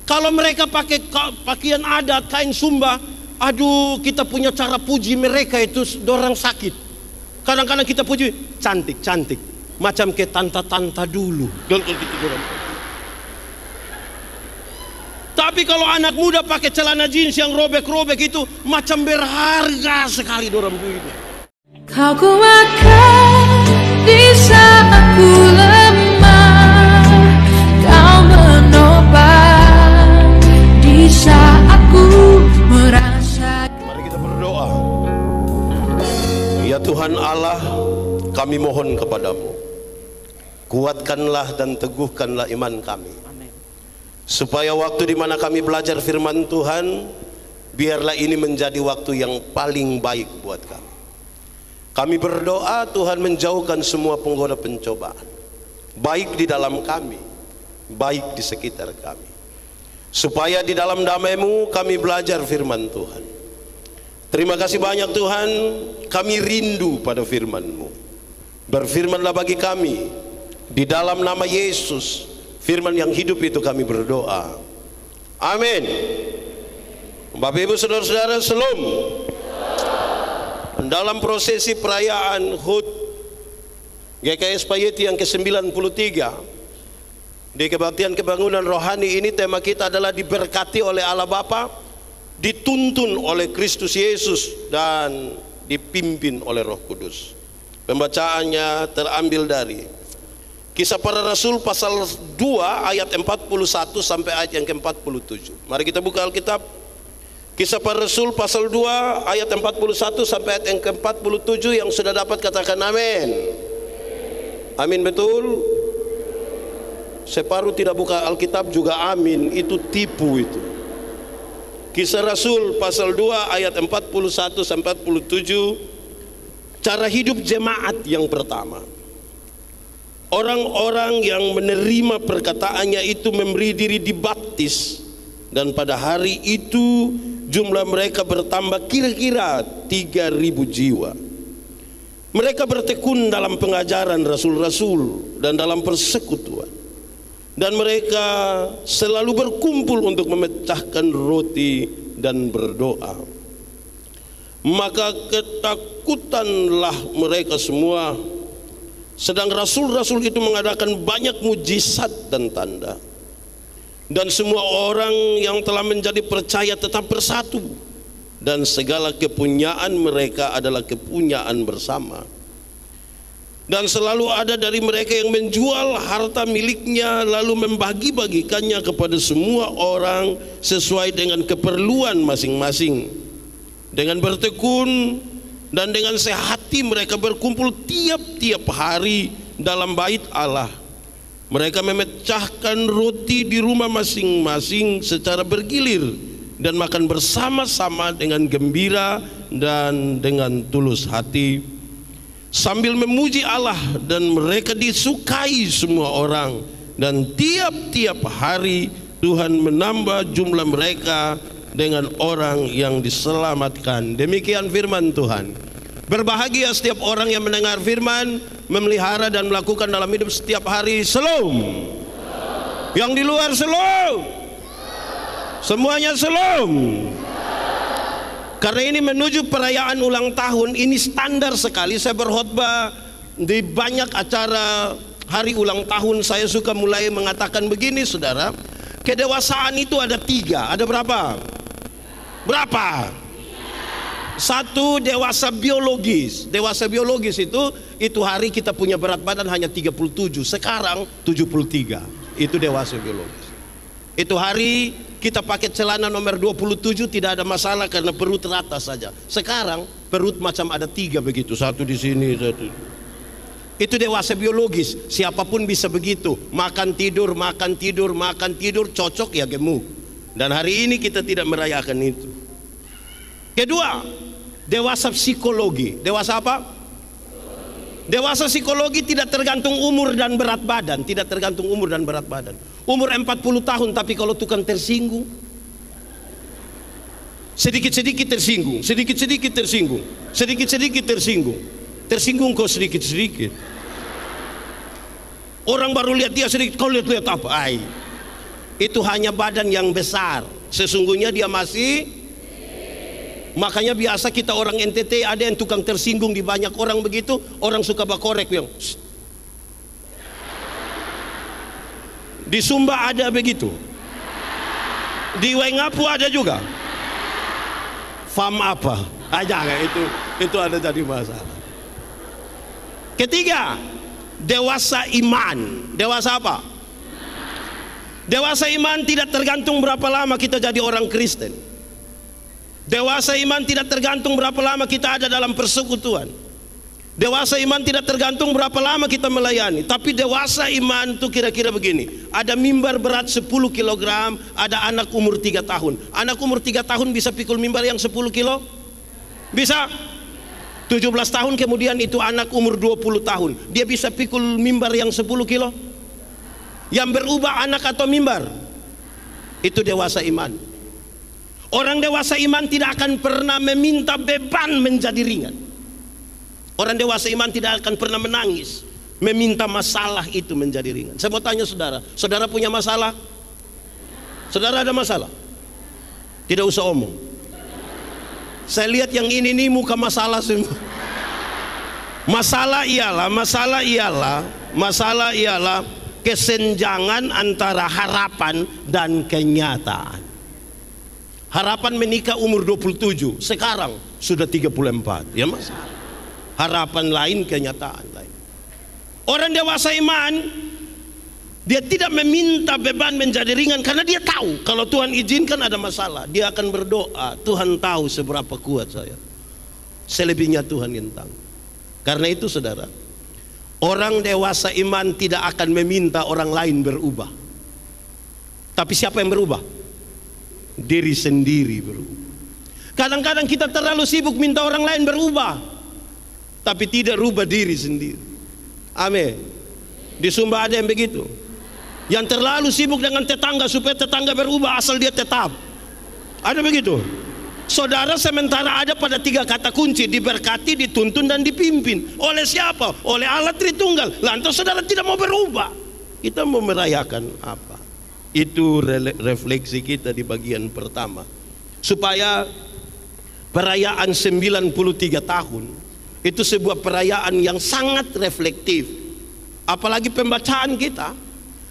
Kalau mereka pakai pakaian adat, kain Sumba, aduh, kita punya cara puji mereka itu dorang sakit. Kadang-kadang kita puji cantik, macam ke tanta-tanta dulu. Tapi kalau anak muda pakai celana jeans yang robek-robek itu macam berharga sekali dorang pujinya. Kau kuatkan di saat ku lemah, kau menopang di saat ku merasa. Mari kita berdoa. Ya Tuhan Allah, kami mohon kepadamu, kuatkanlah dan teguhkanlah iman kami, supaya waktu di mana kami belajar firman Tuhan, biarlah ini menjadi waktu yang paling baik buat kami. Kami berdoa Tuhan menjauhkan semua penggoda pencobaan, baik di dalam kami, baik di sekitar kami, supaya di dalam damai-Mu kami belajar firman Tuhan. Terima kasih banyak Tuhan, kami rindu pada firman-Mu. Berfirmanlah bagi kami, di dalam nama Yesus, firman yang hidup itu kami berdoa. Amin. Bapak Ibu Saudara-saudara, Shalom. Dalam prosesi perayaan HUT GKS Payeti yang ke-93 di kebaktian kebangunan rohani ini, tema kita adalah diberkati oleh Allah Bapa, dituntun oleh Kristus Yesus, dan dipimpin oleh Roh Kudus. Pembacaannya terambil dari Kisah Para Rasul pasal 2 ayat 41 sampai ayat yang ke-47. Mari kita buka Alkitab. Kisah Para Rasul pasal 2 ayat 41 sampai ayat yang ke-47. Yang sudah dapat katakan amin. Amin, betul? Separuh tidak buka Alkitab juga amin, itu tipu itu. Kisah Rasul pasal 2 ayat 41 sampai 47. Cara hidup jemaat yang pertama. Orang-orang yang menerima perkataannya itu memberi diri dibaptis, dan pada hari itu jumlah mereka bertambah kira-kira 3.000 jiwa. Mereka bertekun dalam pengajaran rasul-rasul dan dalam persekutuan, dan mereka selalu berkumpul untuk memecahkan roti dan berdoa. Maka ketakutanlah mereka semua, sedang rasul-rasul itu mengadakan banyak mujizat dan tanda. Dan semua orang yang telah menjadi percaya tetap bersatu, dan segala kepunyaan mereka adalah kepunyaan bersama. Dan selalu ada dari mereka yang menjual harta miliknya lalu membagi-bagikannya kepada semua orang sesuai dengan keperluan masing-masing. Dengan bertekun dan dengan sehati mereka berkumpul tiap-tiap hari dalam bait Allah. Mereka memecahkan roti di rumah masing-masing secara bergilir dan makan bersama-sama dengan gembira dan dengan tulus hati, sambil memuji Allah, dan mereka disukai semua orang. Dan tiap-tiap hari Tuhan menambah jumlah mereka dengan orang yang diselamatkan. Demikian firman Tuhan. Berbahagia setiap orang yang mendengar firman, memelihara dan melakukan dalam hidup setiap hari. Shalom. Yang di luar shalom. Semuanya shalom. Karena ini menuju perayaan ulang tahun, ini standar sekali. Saya berkhotbah di banyak acara hari ulang tahun. Saya suka mulai mengatakan begini, saudara. Kedewasaan itu ada 3. Ada berapa? Berapa? 1, dewasa biologis. Dewasa biologis itu hari kita punya berat badan hanya 37. Sekarang 73. Itu dewasa biologis. Itu hari kita pakai celana nomor 27 tidak ada masalah karena perut rata saja. Sekarang perut macam ada 3 begitu, 1 di sini, 1. Itu dewasa biologis. Siapapun bisa begitu. Makan tidur, makan tidur, makan tidur, cocok ya gemuk. Dan hari ini kita tidak merayakan itu. Kedua, dewasa psikologi. Dewasa apa? Dewasa psikologi tidak tergantung umur dan berat badan. Tidak tergantung umur dan berat badan. Umur 40 tahun tapi kalau tukang tersinggung, sedikit-sedikit tersinggung, sedikit-sedikit tersinggung, sedikit-sedikit tersinggung. Tersinggung kau sedikit-sedikit. Orang baru lihat dia sedikit, kau lihat-lihat apa? itu hanya badan yang besar. Sesungguhnya dia masih. Makanya biasa kita orang NTT ada yang tukang tersinggung di banyak orang begitu, orang suka bakorek yang. Di Sumba ada begitu. Di Wengapu ada juga. Fam apa? Jangan itu ada jadi masalah. Ketiga, dewasa iman. Dewasa apa? Dewasa iman tidak tergantung berapa lama kita jadi orang Kristen. Dewasa iman tidak tergantung berapa lama kita ada dalam persekutuan. Dewasa iman tidak tergantung berapa lama kita melayani. Tapi dewasa iman itu kira-kira begini. Ada mimbar berat 10 kg, ada anak umur 3 tahun. Anak umur 3 tahun bisa pikul mimbar yang 10 kilo? Bisa? 17 tahun kemudian itu anak umur 20 tahun. Dia bisa pikul mimbar yang 10 kilo? Yang berubah anak atau mimbar? Itu dewasa iman. Orang dewasa iman tidak akan pernah meminta beban menjadi ringan. Orang dewasa iman tidak akan pernah menangis meminta masalah itu menjadi ringan. Saya mau tanya saudara, saudara punya masalah? Saudara ada masalah? Tidak usah omong. Saya lihat yang ini nih muka masalah semua. Masalah ialah kesenjangan antara harapan dan kenyataan. Harapan menikah umur 27, sekarang sudah 34. Ya masalah. Harapan lain, kenyataan lain. Orang dewasa iman, dia tidak meminta beban menjadi ringan karena dia tahu kalau Tuhan izinkan ada masalah, dia akan berdoa, Tuhan tahu seberapa kuat saya. Selebihnya Tuhan yang tahu. Karena itu saudara, orang dewasa iman tidak akan meminta orang lain berubah. Tapi siapa yang berubah? Diri sendiri berubah. Kadang-kadang kita terlalu sibuk minta orang lain berubah, tapi tidak rubah diri sendiri. Amin. Di Sumba ada yang begitu, yang terlalu sibuk dengan tetangga supaya tetangga berubah asal dia tetap. Ada begitu. Saudara sementara ada pada 3 kata kunci: diberkati, dituntun, dan dipimpin. Oleh siapa? Oleh Allah Tritunggal. Lantas saudara tidak mau berubah. Kita mau merayakan apa? Itu refleksi kita di bagian pertama. Supaya perayaan 93 tahun itu sebuah perayaan yang sangat reflektif. Apalagi pembacaan kita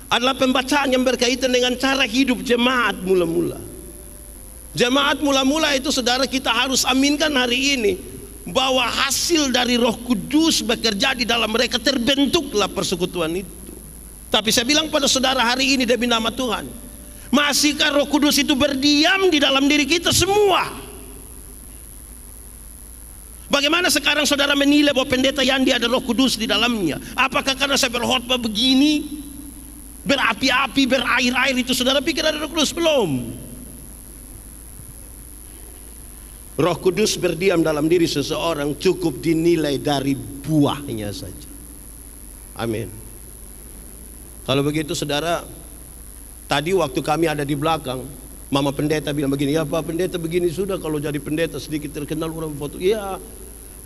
adalah pembacaan yang berkaitan dengan cara hidup jemaat mula-mula. Jemaat mula-mula itu saudara kita harus aminkan hari ini, bahwa hasil dari Roh Kudus bekerja di dalam mereka, terbentuklah persekutuan itu. Tapi saya bilang pada saudara hari ini demi nama Tuhan, masihkah Roh Kudus itu berdiam di dalam diri kita semua? Bagaimana sekarang saudara menilai bahwa pendeta Yandi ada Roh Kudus di dalamnya? Apakah karena saya berkhotbah begini, berapi-api, berair-air itu saudara pikir ada Roh Kudus? Belum. Roh Kudus berdiam dalam diri seseorang cukup dinilai dari buahnya saja. Amin. Kalau begitu saudara, tadi waktu kami ada di belakang, Mama pendeta bilang begini, ya Pak pendeta begini sudah, kalau jadi pendeta sedikit terkenal orang foto. Iya,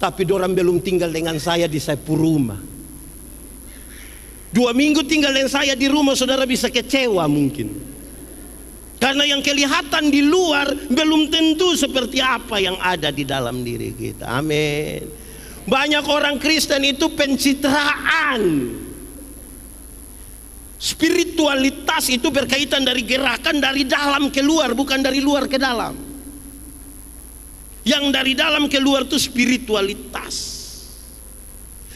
tapi dorang belum tinggal dengan saya di Saipur rumah. 2 minggu tinggal dengan saya di rumah, saudara bisa kecewa mungkin. Karena yang kelihatan di luar belum tentu seperti apa yang ada di dalam diri kita. Amin. Banyak orang Kristen itu pencitraan. Spiritualitas itu berkaitan dari gerakan dari dalam ke luar, bukan dari luar ke dalam. Yang dari dalam ke luar itu spiritualitas.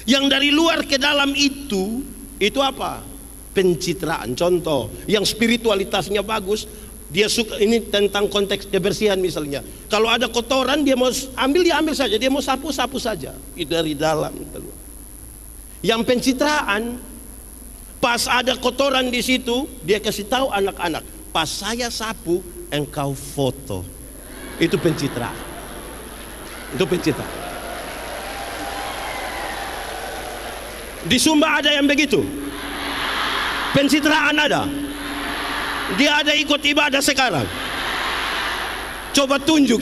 Yang dari luar ke dalam itu apa? Pencitraan. Contoh, yang spiritualitasnya bagus, dia suka, ini tentang konteks kebersihan misalnya. Kalau ada kotoran dia mau ambil, dia ambil saja, dia mau sapu saja. Itu dari dalam keluar. Yang pencitraan, pas ada kotoran di situ, dia kasih tahu anak-anak, pas saya sapu, engkau foto. Itu pencitraan. Itu pencitraan. Di Sumba ada yang begitu. Pencitraan ada. Dia ada ikut ibadah sekarang. Coba tunjuk.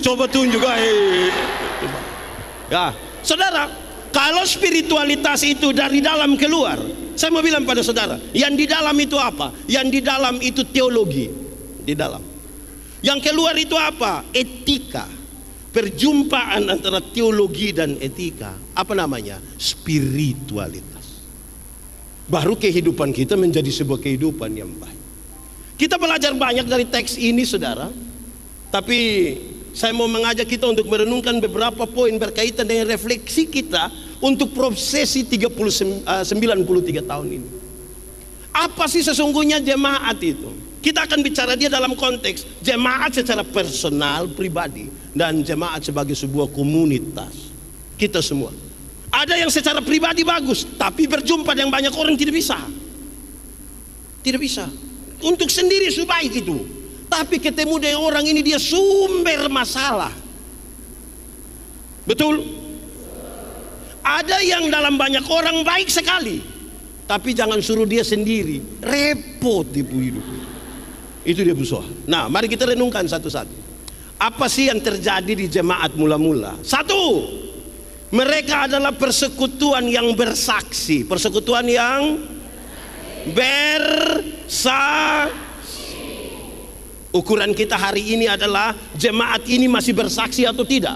Ya, saudara, kalau spiritualitas itu dari dalam keluar, saya mau bilang pada saudara, yang di dalam itu apa? Yang di dalam itu teologi. Di dalam. Yang keluar itu apa? Etika. Perjumpaan antara teologi dan etika. Apa namanya? Spiritualitas. Baru kehidupan kita menjadi sebuah kehidupan yang baik. Kita belajar banyak dari teks ini, saudara. Tapi saya mau mengajak kita untuk merenungkan beberapa poin berkaitan dengan refleksi kita untuk prosesi 93 tahun ini. Apa sih sesungguhnya jemaat itu? Kita akan bicara dia dalam konteks jemaat secara personal, pribadi, dan jemaat sebagai sebuah komunitas. Kita semua. Ada yang secara pribadi bagus, tapi berjumpa dengan banyak orang tidak bisa. Tidak bisa. Untuk sendiri sebaik itu. Tapi ketemu dengan orang ini dia sumber masalah. Betul? Ada yang dalam banyak orang baik sekali, tapi jangan suruh dia sendiri, repot di hidup. Itu dia musuh. Nah, mari kita renungkan satu-satu. Apa sih yang terjadi di jemaat mula-mula? Satu, mereka adalah persekutuan yang bersaksi. Persekutuan yang bersaksi. Ukuran kita hari ini adalah jemaat ini masih bersaksi atau tidak.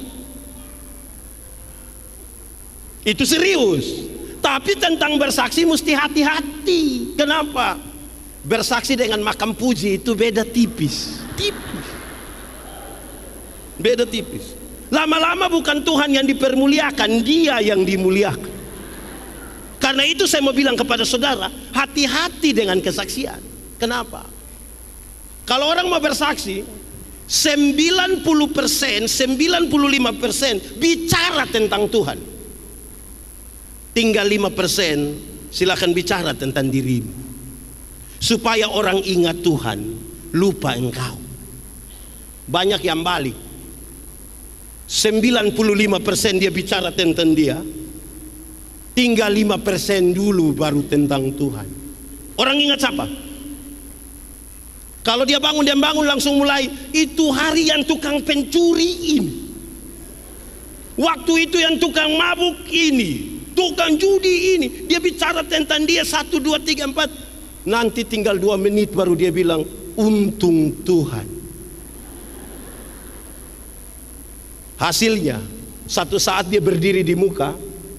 Itu serius. Tapi tentang bersaksi mesti hati-hati. Kenapa? Bersaksi dengan makam puji itu beda tipis. Beda tipis. Lama-lama bukan Tuhan yang dipermuliakan, dia yang dimuliakan. Karena itu saya mau bilang kepada saudara, hati-hati dengan kesaksian. Kenapa? Kalau orang mau bersaksi, 90%, 95% bicara tentang Tuhan. Tinggal 5% silakan bicara tentang dirimu. Supaya orang ingat Tuhan, lupa engkau. Banyak yang balik. 95% dia bicara tentang dia. Tinggal 5% dulu baru tentang Tuhan. Orang ingat siapa? Kalau dia bangun langsung mulai, itu hari yang tukang pencuri ini. Waktu itu yang tukang mabuk ini. Tukang judi ini, dia bicara tentang dia 1, 2, 3, 4. Nanti tinggal 2 menit baru dia bilang, untung Tuhan. Hasilnya, satu saat dia berdiri di muka,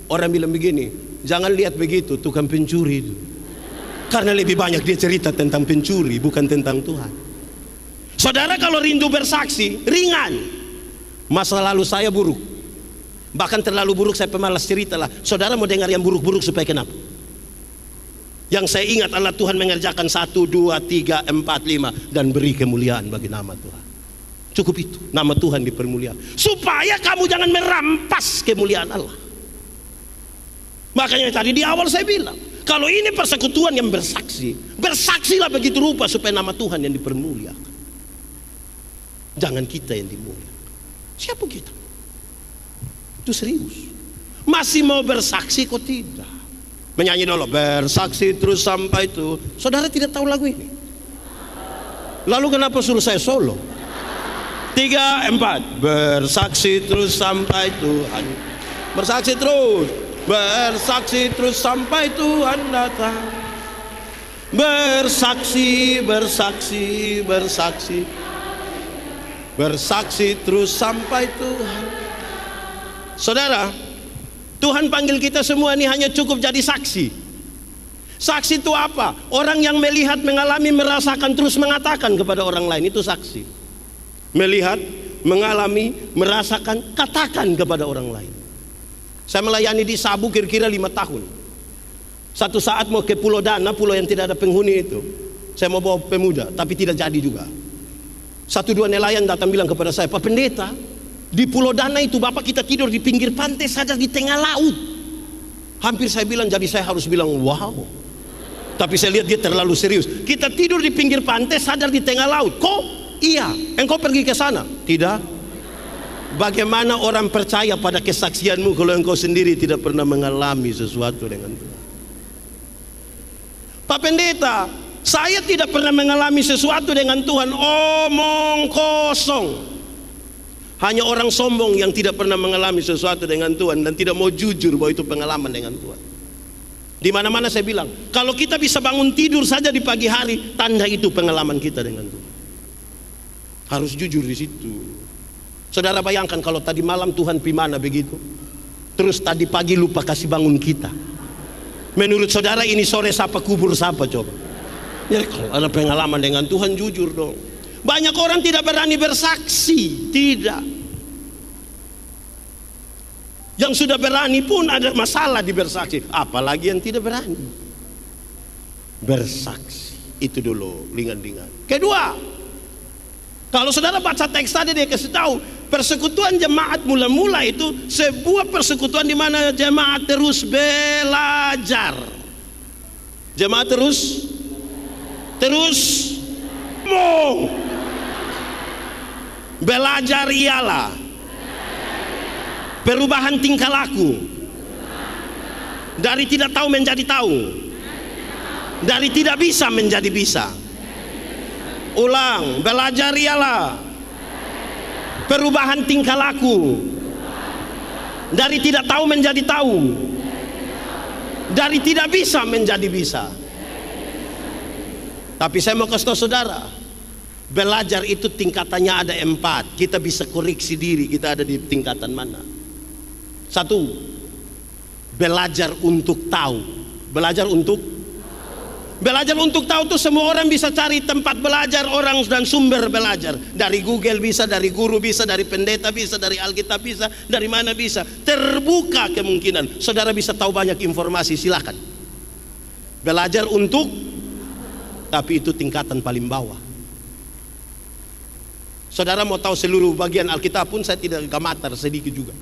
orang bilang begini, jangan lihat begitu, tukang pencuri itu. Karena lebih banyak dia cerita tentang pencuri, bukan tentang Tuhan. Saudara kalau rindu bersaksi, ringan. Masa lalu saya buruk. Bahkan terlalu buruk, saya pemalas cerita lah. Saudara mau dengar yang buruk-buruk supaya kenapa? Yang saya ingat adalah Tuhan mengerjakan 1, 2, 3, 4, 5 dan beri kemuliaan bagi nama Tuhan. Cukup itu, nama Tuhan dipermuliakan. Supaya kamu jangan merampas kemuliaan Allah. Makanya tadi di awal saya bilang, kalau ini persekutuan yang bersaksi, bersaksilah begitu rupa supaya nama Tuhan yang dipermuliakan. Jangan kita yang dimuliakan. Siapa kita? Itu serius. Masih mau bersaksi kok tidak? Menyanyi dulu, bersaksi terus sampai itu. Saudara tidak tahu lagu ini? Lalu kenapa suruh saya solo? 3, 4. Bersaksi terus sampai Tuhan. Bersaksi terus. Bersaksi terus sampai Tuhan datang. Bersaksi, bersaksi, bersaksi. Bersaksi terus sampai Tuhan. Saudara, Tuhan panggil kita semua ini hanya cukup jadi saksi. Saksi itu apa? Orang yang melihat, mengalami, merasakan, terus mengatakan kepada orang lain, itu saksi. Melihat, mengalami, merasakan, katakan kepada orang lain. Saya melayani di Sabu kira-kira 5 tahun. Satu saat mau ke Pulau Dana, pulau yang tidak ada penghuni itu. Saya mau bawa pemuda, tapi tidak jadi juga. 1-2 nelayan datang bilang kepada saya, Pak Pendeta, di Pulau Dana itu Bapak kita tidur di pinggir pantai saja di tengah laut. Hampir saya bilang, jadi saya harus bilang wow. Tapi saya lihat dia terlalu serius. Kita tidur di pinggir pantai sadar di tengah laut. Kok? Iya. Engkau pergi ke sana? Tidak. Bagaimana orang percaya pada kesaksianmu kalau engkau sendiri tidak pernah mengalami sesuatu dengan Tuhan? Pak Pendeta, saya tidak pernah mengalami sesuatu dengan Tuhan. Omong kosong. Hanya orang sombong yang tidak pernah mengalami sesuatu dengan Tuhan dan tidak mau jujur bahwa itu pengalaman dengan Tuhan. Di mana-mana saya bilang, kalau kita bisa bangun tidur saja di pagi hari, tanda itu pengalaman kita dengan Tuhan. Harus jujur di situ. Saudara bayangkan kalau tadi malam Tuhan pimana begitu, terus tadi pagi lupa kasih bangun kita. Menurut saudara ini sore siapa kubur siapa coba? Ya kalau ada pengalaman dengan Tuhan jujur dong. Banyak orang tidak berani bersaksi, tidak. Yang sudah berani pun ada masalah di bersaksi, apalagi yang tidak berani bersaksi. Itu dulu ringan-ringan. Kedua, kalau saudara baca teks tadi dia kasih tahu, persekutuan jemaat mula-mula itu sebuah persekutuan di mana jemaat terus belajar. Jemaat terus belajar ialah perubahan tingkah laku dari tidak tahu menjadi tahu, dari tidak bisa menjadi bisa. Ulang, belajar ialah perubahan tingkah laku dari tidak tahu menjadi tahu, dari tidak bisa menjadi bisa. Tapi saya mau kasih tahu saudara, belajar itu tingkatannya ada 4. Kita bisa koreksi diri, kita ada di tingkatan mana. 1, belajar untuk tahu. Belajar untuk tahu tuh semua orang bisa cari tempat belajar orang dan sumber belajar. Dari Google bisa, dari guru bisa, dari pendeta bisa, dari Alkitab bisa, dari mana bisa. Terbuka kemungkinan. Saudara bisa tahu banyak informasi, silakan. Belajar untuk, tapi itu tingkatan paling bawah. Saudara mau tahu seluruh bagian Alkitab pun saya tidak gamatar sedikit juga.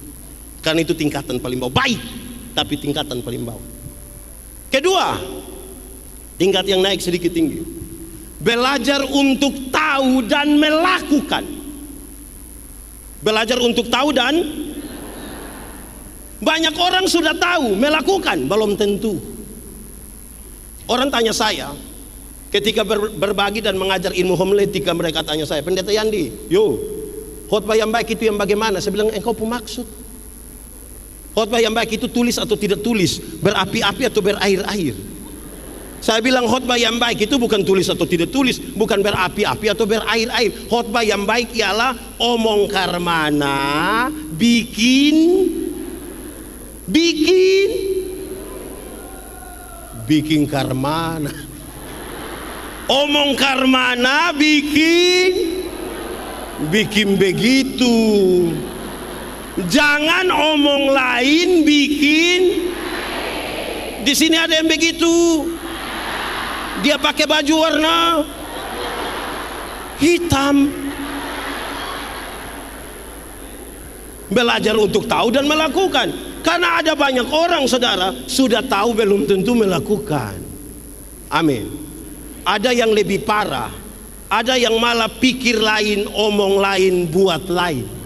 Karena itu tingkatan paling bawah. Baik, tapi tingkatan paling bawah. Kedua, tingkat yang naik sedikit tinggi. Belajar untuk tahu dan melakukan. Belajar untuk tahu dan banyak orang sudah tahu, melakukan belum tentu. Orang tanya saya ketika berbagi dan mengajar ilmu homiletika, mereka tanya saya, Pendeta Yandi, khotbah yang baik itu yang bagaimana? Saya bilang, engkau pun maksud. Khotbah yang baik itu tulis atau tidak tulis, berapi-api atau berair-air. Saya bilang khotbah yang baik itu bukan tulis atau tidak tulis, bukan berapi-api atau berair-air. Khotbah yang baik ialah omong karmana, bikin karmana. Omong karmana bikin begitu. Jangan omong lain bikin. Di sini ada yang begitu. Dia pakai baju warna hitam. Belajar untuk tahu dan melakukan. Karena ada banyak orang saudara sudah tahu belum tentu melakukan. Amin. Ada yang lebih parah, ada yang malah pikir lain, omong lain, buat lain.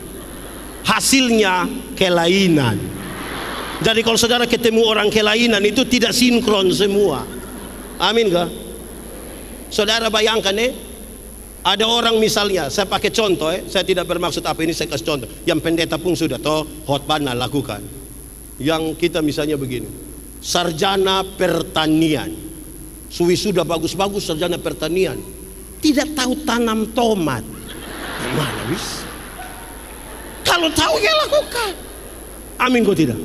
Hasilnya kelainan. Jadi kalau saudara ketemu orang kelainan itu tidak sinkron semua. Amin kah? Saudara bayangkan ada orang misalnya, saya pakai contoh saya tidak bermaksud apa ini, saya kasih contoh. Yang pendeta pun sudah toh khotbah lakukan. Yang kita misalnya begini, sarjana pertanian, sudah bagus-bagus sarjana pertanian, tidak tahu tanam tomat. Gimana bisa? Kalau tahu ya lakukan. Amin kok tidak?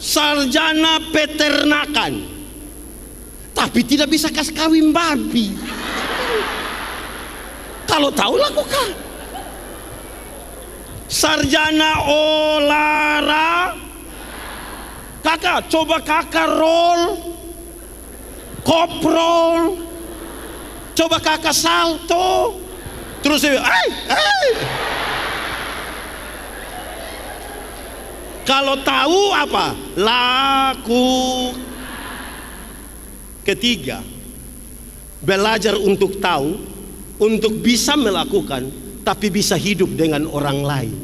Sarjana peternakan, tapi tidak bisa kasih kawin babi. Kalau tahu lakukan. Sarjana kakak, coba kakak roll, koprol, coba kakak salto, terus dia kalau tahu apa? Laku. Ketiga, belajar untuk tahu, untuk bisa melakukan, tapi bisa hidup dengan orang lain.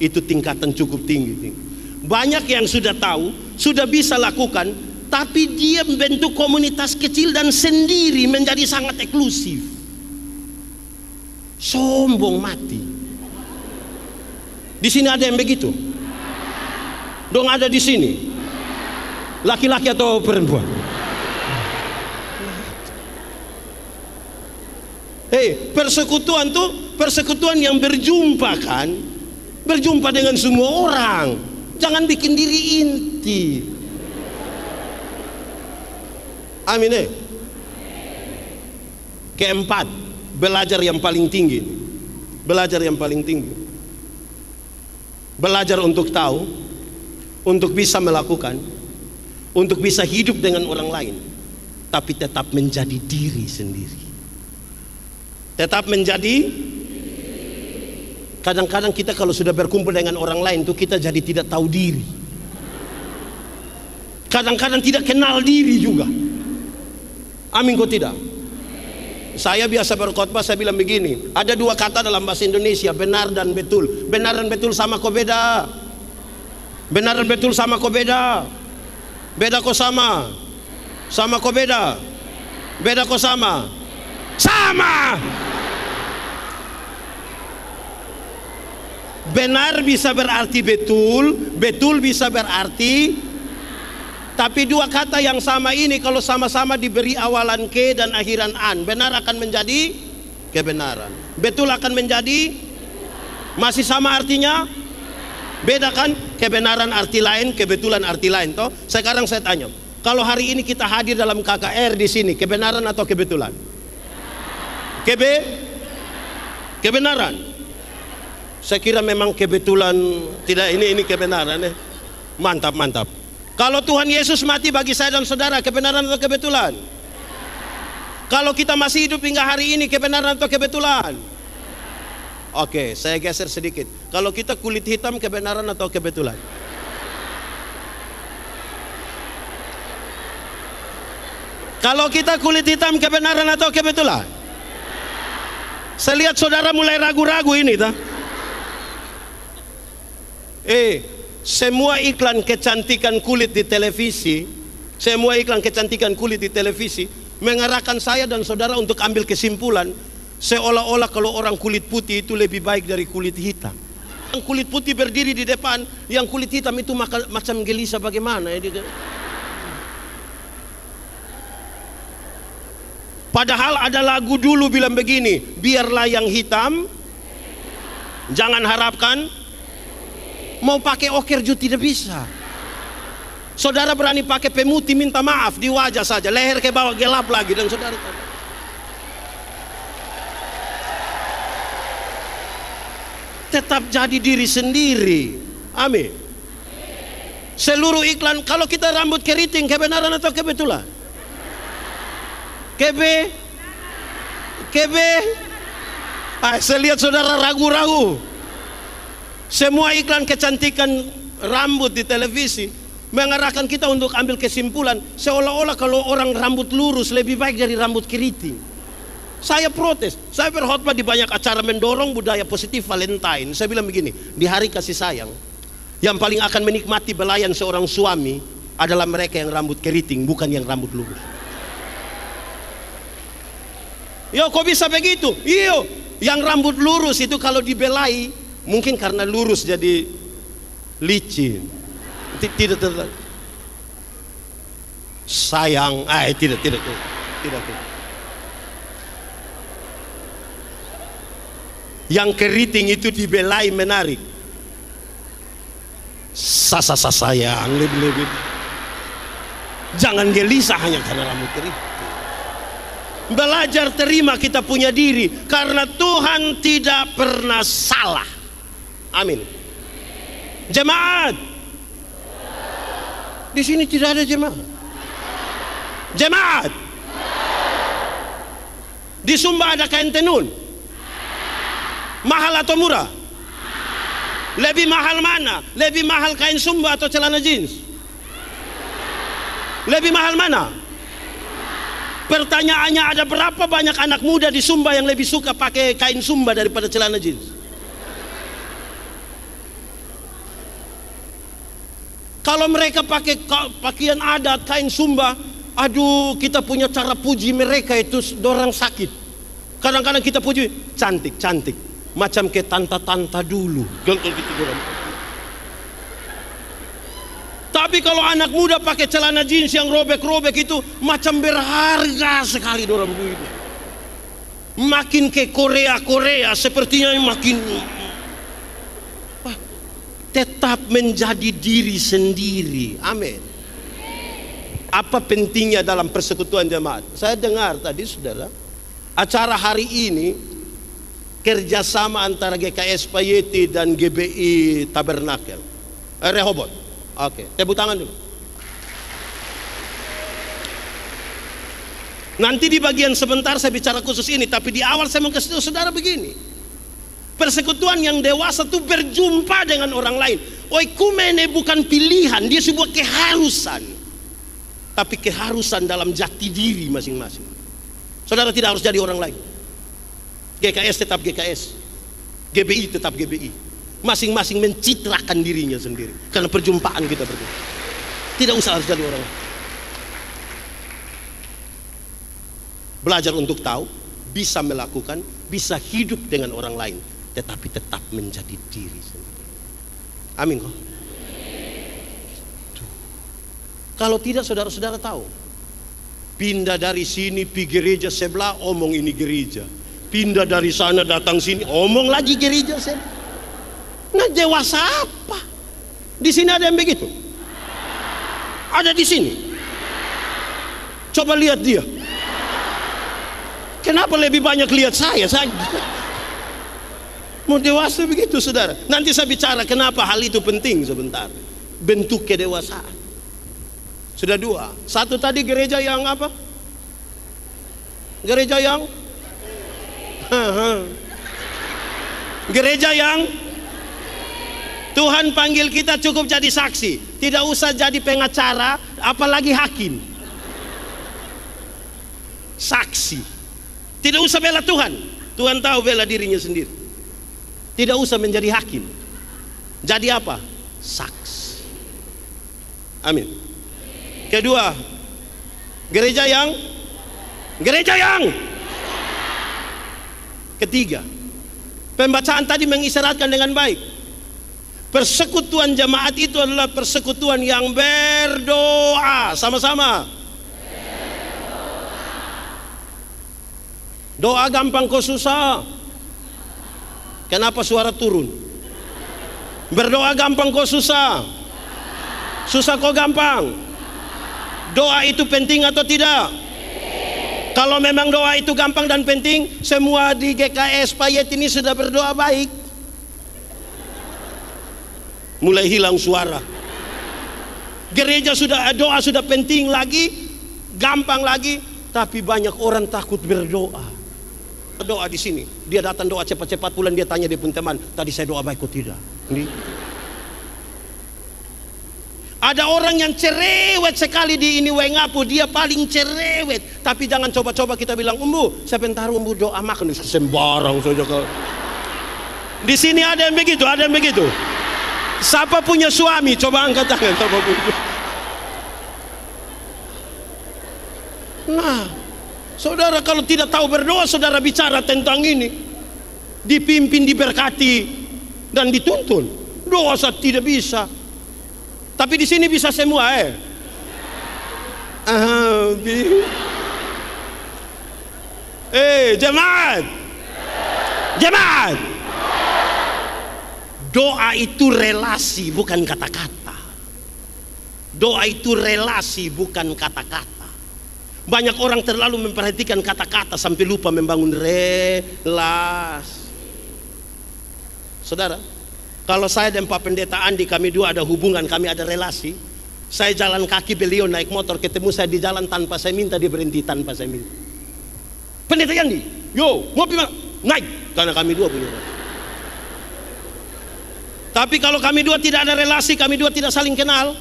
Itu tingkatan cukup tinggi. Banyak yang sudah tahu, sudah bisa lakukan, tapi dia membentuk komunitas kecil dan sendiri menjadi sangat eksklusif. Sombong mati. Di sini ada yang begitu? Dong ada di sini. Laki-laki atau perempuan? Persekutuan tuh persekutuan yang berjumpa kan? Berjumpa dengan semua orang. Jangan bikin diri inti. Amin. Keempat, belajar yang paling tinggi. Belajar yang paling tinggi. Belajar untuk tahu, untuk bisa melakukan, untuk bisa hidup dengan orang lain, tapi tetap menjadi diri sendiri. Tetap menjadi. Kadang-kadang kita kalau sudah berkumpul dengan orang lain tuh kita jadi tidak tahu diri. Kadang-kadang tidak kenal diri juga. Amin kok tidak? Saya biasa berkhotbah, saya bilang begini, ada dua kata dalam bahasa Indonesia, benar dan betul. Benar dan betul sama kok beda. Benar dan betul sama kok beda. Beda kok sama. Sama kok beda. Beda kok sama. Sama. Benar bisa berarti betul, betul bisa berarti, tapi dua kata yang sama ini kalau sama-sama diberi awalan ke dan akhiran an, benar akan menjadi kebenaran, betul akan menjadi, masih sama artinya, beda kan? Kebenaran arti lain, kebetulan arti lain. Toh sekarang saya tanya, kalau hari ini kita hadir dalam KKR di sini, kebenaran atau kebetulan? Kebenaran. Saya kira memang kebetulan, tidak, ini kebenaran. Mantap, mantap. Kalau Tuhan Yesus mati bagi saya dan saudara, kebenaran atau kebetulan? Kalau kita masih hidup hingga hari ini, kebenaran atau kebetulan? Oke, saya geser sedikit. Kalau kita kulit hitam, kebenaran atau kebetulan? Kalau kita kulit hitam, kebenaran atau kebetulan? Saya lihat saudara mulai ragu-ragu ini, tak? Semua iklan kecantikan kulit di televisi, semua iklan kecantikan kulit di televisi mengarahkan saya dan saudara untuk ambil kesimpulan seolah-olah kalau orang kulit putih itu lebih baik dari kulit hitam. Yang kulit putih berdiri di depan, yang kulit hitam itu macam gelisah bagaimana ya? Padahal ada lagu dulu bilang begini, biarlah yang hitam, jangan harapkan. Mau pakai okerju tidak bisa. Saudara berani pakai pemutih minta maaf di wajah saja, leher ke bawah gelap lagi, dan saudara tetap jadi diri sendiri. Amin. Seluruh iklan, kalau kita rambut keriting, kebenaran atau kebetulan? Saya lihat saudara ragu-ragu. Semua iklan kecantikan rambut di televisi mengarahkan kita untuk ambil kesimpulan seolah-olah kalau orang rambut lurus lebih baik dari rambut keriting. Saya protes. Saya berkhotbah di banyak acara mendorong budaya positif Valentine. Saya bilang begini, di hari kasih sayang, yang paling akan menikmati belayan seorang suami adalah mereka yang rambut keriting, bukan yang rambut lurus. Yo, kok bisa begitu? Iyo, yang rambut lurus itu kalau dibelai, mungkin karena lurus jadi licin. Tidak. Sayang, tidak. Yang keriting itu dibelai menarik. Sayang, lebih. Jangan gelisah hanya karena rambut keriting. Belajar terima kita punya diri, karena Tuhan tidak pernah salah. Amin. Jemaat, di sini tidak ada jemaat. Jemaat, di Sumba ada kain tenun. Mahal atau murah? Lebih mahal mana? Lebih mahal kain Sumba atau celana jeans? Lebih mahal mana? Pertanyaannya, ada berapa banyak anak muda di Sumba yang lebih suka pakai kain Sumba daripada celana jeans? Kalau mereka pakai pakaian adat, kain Sumba, aduh, kita punya cara puji mereka itu dorang sakit. Kadang-kadang kita puji, cantik, macam ke tanta-tanta dulu. Tapi Tapi kalau anak muda pakai celana jeans yang robek-robek itu macam berharga sekali dorang itu. Makin ke Korea sepertinya makin tetap menjadi diri sendiri. Amin. Apa pentingnya dalam persekutuan jemaat? Saya dengar tadi saudara, acara hari ini kerjasama antara GKS Payeti dan GBI Tabernakel Rehoboth. Oke, tepuk tangan dulu. Nanti di bagian sebentar saya bicara khusus ini, tapi di awal saya mau kasih tahu saudara begini. Persekutuan yang dewasa itu berjumpa dengan orang lain. Oikumene bukan pilihan, dia sebuah keharusan. Tapi keharusan dalam jati diri masing-masing. Saudara tidak harus jadi orang lain. GKS tetap GKS, GBI tetap GBI. Masing-masing mencitrakan dirinya sendiri. Karena perjumpaan kita berdua. Tidak usah harus jadi orang. Belajar untuk tahu, bisa melakukan, bisa hidup dengan orang lain, tetapi tetap menjadi diri sendiri. Amin kok. Kalau tidak saudara-saudara tahu, pindah dari sini pergi gereja sebelah, omong ini gereja. Pindah dari sana datang sini, omong lagi gereja sebelah. Nah, dewasa apa? Di sini ada yang begitu? Ada di sini? Coba lihat dia. Kenapa lebih banyak lihat saya? Mau dewasa begitu saudara. Nanti saya bicara kenapa hal itu penting sebentar. Bentuk kedewasaan. Sudah dua. Satu tadi gereja yang apa? Gereja yang gereja yang Tuhan panggil kita cukup jadi saksi, tidak usah jadi pengacara, apalagi hakim. Saksi, tidak usah bela Tuhan. Tuhan tahu bela dirinya sendiri. Tidak usah menjadi hakim. Jadi apa? Saksi. Amin. Kedua, gereja yang ketiga, pembacaan tadi mengisyaratkan dengan baik. Persekutuan jemaat itu adalah persekutuan yang berdoa sama-sama. Doa gampang kok susah. Kenapa suara turun? Berdoa gampang kok susah. Susah kok gampang. Doa itu penting atau tidak? Kalau memang doa itu gampang dan penting, semua di GKS Payet ini sudah berdoa baik. Mulai hilang suara. Gereja sudah doa sudah penting lagi, gampang lagi, tapi banyak orang takut berdoa. Doa di sini, dia datang doa cepat-cepat pulang, dia tanya dia pun teman, tadi saya doa baik kok tidak? Ini. Ada orang yang cerewet sekali di ini Wengapu, dia paling cerewet. Tapi jangan coba-coba kita bilang, "Umbu, saya pengen taruh umbu doa makan." Sembarang saja kalau. Di sini ada yang begitu, ada yang begitu. Siapa punya suami? Coba angkat tangan. Siapa punya. Nah, saudara kalau tidak tahu berdoa, saudara bicara tentang ini, dipimpin, diberkati, dan dituntun. Doa tidak bisa. Tapi di sini bisa semua, jemaat. Doa itu relasi, bukan kata-kata. Doa itu relasi, bukan kata-kata. Banyak orang terlalu memperhatikan kata-kata sampai lupa membangun relasi. Saudara, kalau saya dan Pak Pendeta Andi, kami dua ada hubungan, kami ada relasi. Saya jalan kaki, beliau naik motor, ketemu saya di jalan tanpa saya minta, dia berhenti tanpa saya minta. Pendeta Andi, yo, mobil mana? Naik, karena kami dua punya relasi. Tapi kalau kami dua tidak ada relasi, kami dua tidak saling kenal.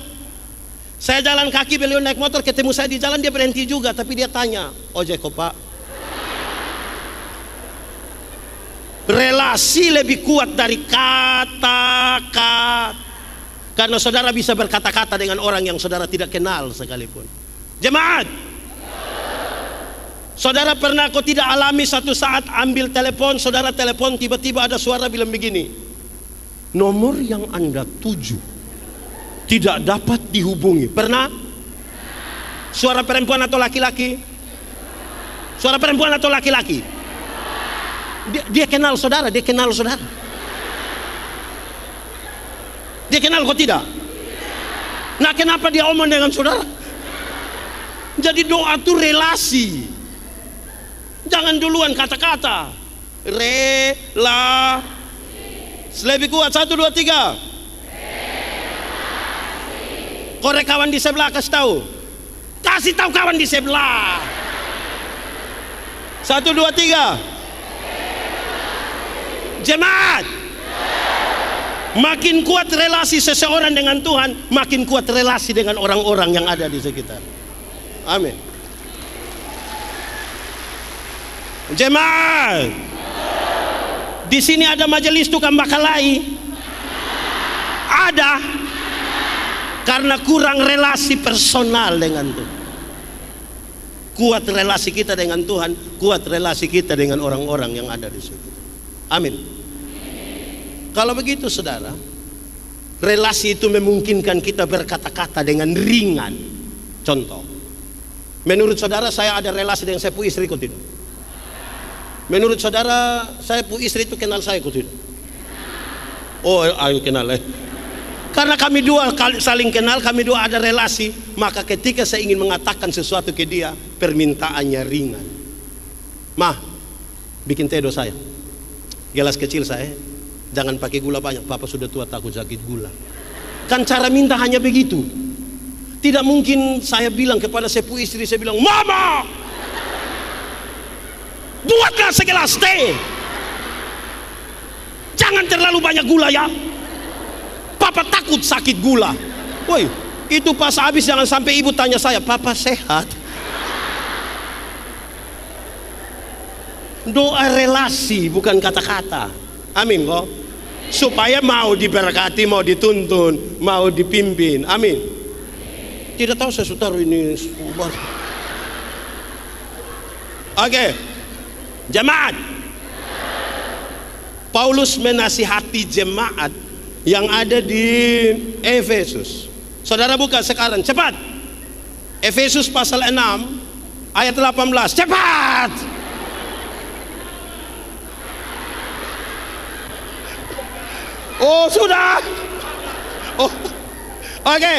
Saya jalan kaki, beliau naik motor, ketemu saya di jalan, dia berhenti juga, tapi dia tanya, "Ojek kok Pak?" Relasi lebih kuat dari kata-kata. Karena saudara bisa berkata-kata dengan orang yang saudara tidak kenal sekalipun. Jemaat, saudara pernah kok tidak alami satu saat ambil telepon, saudara telepon, tiba-tiba ada suara bilang begini, "Nomor yang Anda tuju tidak dapat dihubungi. Pernah? Suara perempuan atau laki-laki? Suara perempuan atau laki-laki? Dia kenal saudara, dia kenal saudara. Dia kenal kok tidak? Nah, kenapa dia omong dengan saudara? Jadi doa itu relasi. Jangan duluan kata-kata. Lebih kuat, 1, 2, 3. Korek kawan di sebelah, kasih tahu. Kasih tahu kawan di sebelah. 1, 2, 3. Jemaat, makin kuat relasi seseorang dengan Tuhan, makin kuat relasi dengan orang-orang yang ada di sekitar. Amin. Jemaat, di sini ada majelis tukang bakalai. Ada, karena kurang relasi personal dengan Tuhan. Kuat relasi kita dengan Tuhan, kuat relasi kita dengan orang-orang yang ada di situ. Amin. Kalau begitu saudara, relasi itu memungkinkan kita berkata-kata dengan ringan. Contoh, menurut saudara saya ada relasi dengan saya pu istri kok tidak? Menurut saudara saya pu istri itu kenal saya kok tidak? Oh, ayo kenal Karena kami dua saling kenal, kami dua ada relasi, maka ketika saya ingin mengatakan sesuatu ke dia, permintaannya ringan. Mah, bikin teh do saya. Gelas kecil saya, jangan pakai gula banyak, papa sudah tua takut sakit gula. Kan cara minta hanya begitu. Tidak mungkin saya bilang kepada sepupu istri, saya bilang, mama, buatlah segelas teh, jangan terlalu banyak gula ya, papa takut sakit gula. Woi, itu pas habis jangan sampai ibu tanya saya, papa sehat? Doa relasi bukan kata-kata. Amin kok. Supaya mau diberkati, mau dituntun, mau dipimpin. Amin. Tidak tahu saya taruh ini. Oke. Jemaat. Paulus menasihati jemaat yang ada di Efesus. Saudara buka sekarang, cepat. Efesus pasal 6 ayat 18. Cepat. Oh sudah. Oh, oke.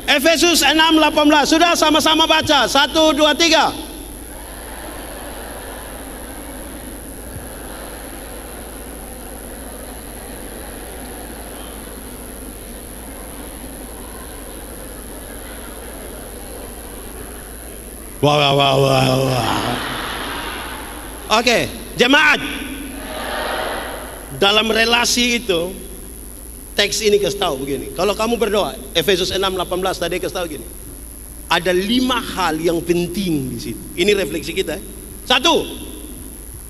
Efesus 6:18. Sudah sama-sama baca. 1, 2, 3. Wah. Oke, jemaat. Dalam relasi itu, teks ini kasih tahu begini. Kalau kamu berdoa, Efesus 6:18 tadi kasih tahu gini. Ada 5 hal yang penting di situ. Ini refleksi kita. 1,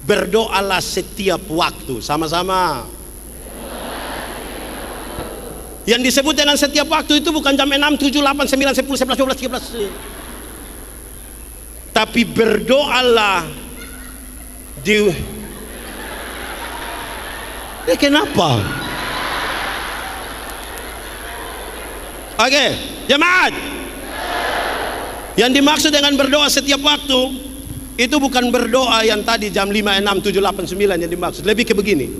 berdoalah setiap waktu. Sama-sama. Yang disebut dengan setiap waktu itu bukan jam 6, 7, 8, 9, 10, 11, 12, 13. Tapi berdoalah kenapa? Oke, jemaat. Yang dimaksud dengan berdoa setiap waktu itu bukan berdoa yang tadi jam 5, 6, 7, 8, 9 yang dimaksud. Lebih ke begini.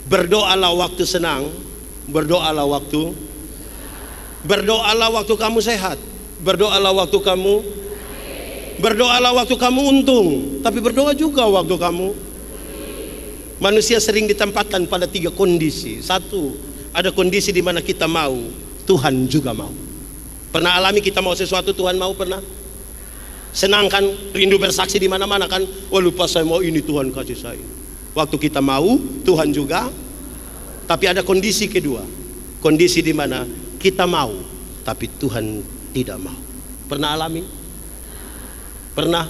Berdoalah waktu senang, berdoalah waktu kamu sehat, berdoalah waktu kamu untung, tapi berdoa juga waktu kamu. Manusia sering ditempatkan pada 3 kondisi. 1, ada kondisi di mana kita mau, Tuhan juga mau. Pernah alami kita mau sesuatu, Tuhan mau? Pernah? Senang kan? Rindu bersaksi di mana-mana kan? Oh lupa saya mau ini, Tuhan kasih saya. Waktu kita mau, Tuhan juga. Tapi ada kondisi kedua, kondisi di mana kita mau, tapi Tuhan tidak mau. Pernah alami? Pernah?